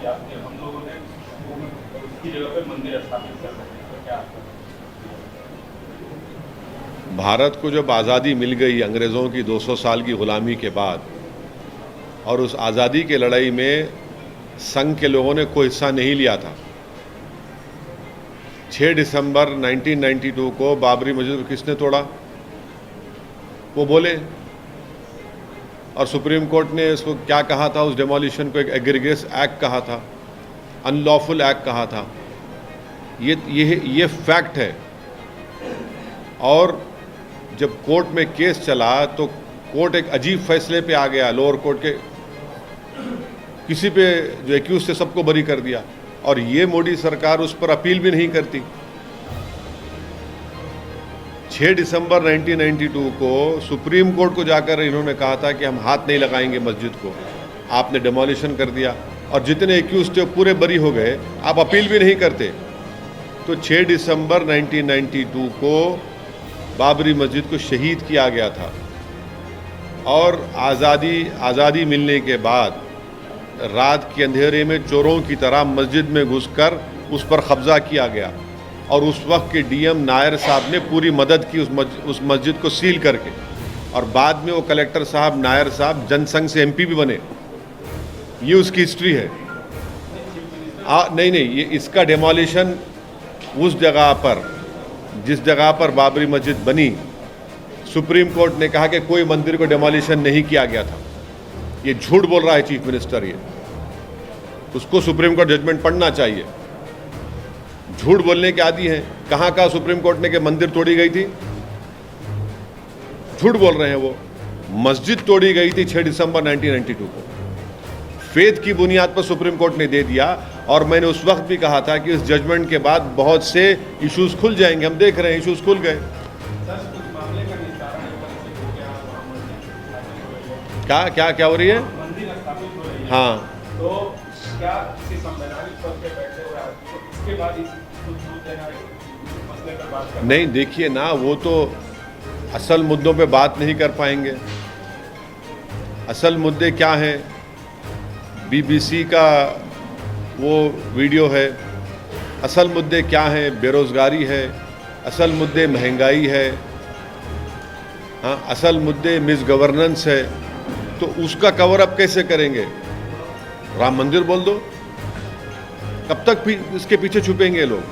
किया कि हम लोगों ने उसकी जगह पे मंदिर स्थापित कर रहे हैं, तो क्या? भारत को जब आज़ादी मिल गई अंग्रेज़ों की 200 साल की ग़ुलामी के बाद, और उस आज़ादी की लड़ाई में संघ के लोगों ने कोई हिस्सा नहीं लिया था। 6 दिसंबर 1992 को बाबरी मस्जिद को किसने तोड़ा, वो बोले। और सुप्रीम कोर्ट ने इसको क्या कहा था, उस डेमोलिशन को एक एग्रीगेस एक्ट कहा था, अनलॉफुल एक्ट कहा था। ये फैक्ट है। और जब कोर्ट में केस चला तो कोर्ट एक अजीब फैसले पे आ गया, लोअर कोर्ट के, किसी पे जो एक्यूज थे सबको बरी कर दिया। और ये मोदी सरकार उस पर अपील भी नहीं करती। 6 दिसंबर 1992 को सुप्रीम कोर्ट को जाकर इन्होंने कहा था कि हम हाथ नहीं लगाएंगे मस्जिद को, आपने डेमोलिशन कर दिया और जितने एक्यूज थे पूरे बरी हो गए, आप अपील भी नहीं करते। तो 6 दिसंबर 1992 को बाबरी मस्जिद को शहीद किया गया था। और आज़ादी मिलने के बाद रात के अंधेरे में चोरों की तरह मस्जिद में घुसकर उस पर कब्जा किया गया। और उस वक्त के डीएम नायर साहब ने पूरी मदद की उस मस्जिद को सील करके। और बाद में वो कलेक्टर साहब नायर साहब जनसंघ से एमपी भी बने। ये उसकी हिस्ट्री है। नहीं, ये इसका डेमोलिशन उस जगह पर, जिस जगह पर बाबरी मस्जिद बनी, सुप्रीम कोर्ट ने कहा कि कोई मंदिर को डेमोलिशन नहीं किया गया था। ये झूठ बोल रहा है चीफ मिनिस्टर। ये उसको सुप्रीम कोर्ट जजमेंट पढ़ना चाहिए। झूठ बोलने के आदी हैं। कहाँ कहाँ सुप्रीम कोर्ट ने कि मंदिर तोड़ी गई थी, झूठ बोल रहे हैं। वो मस्जिद तोड़ी गई थी 6 दिसंबर 1992 को, फेथ की बुनियाद पर सुप्रीम कोर्ट ने दे दिया। और मैंने उस वक्त भी कहा था कि इस जजमेंट के बाद बहुत से इश्यूज खुल जाएंगे। हम देख रहे हैं इश्यूज खुल गए। क्या हो रही है? हाँ, तो क्या किसी संवैधानिक पद पे बैठे हुए आदमी को इसके बाद मसले पर बात करना? नहीं, देखिए ना, वो तो असल मुद्दों पे बात नहीं कर पाएंगे। असल मुद्दे क्या हैं? बीबीसी का वो वीडियो है। असल मुद्दे क्या हैं? बेरोज़गारी है, असल मुद्दे महंगाई है, हाँ, असल मुद्दे मिस गवर्नेंस है। तो उसका कवर अप कैसे करेंगे? राम मंदिर बोल दो। कब तक इसके पीछे छुपेंगे लोग?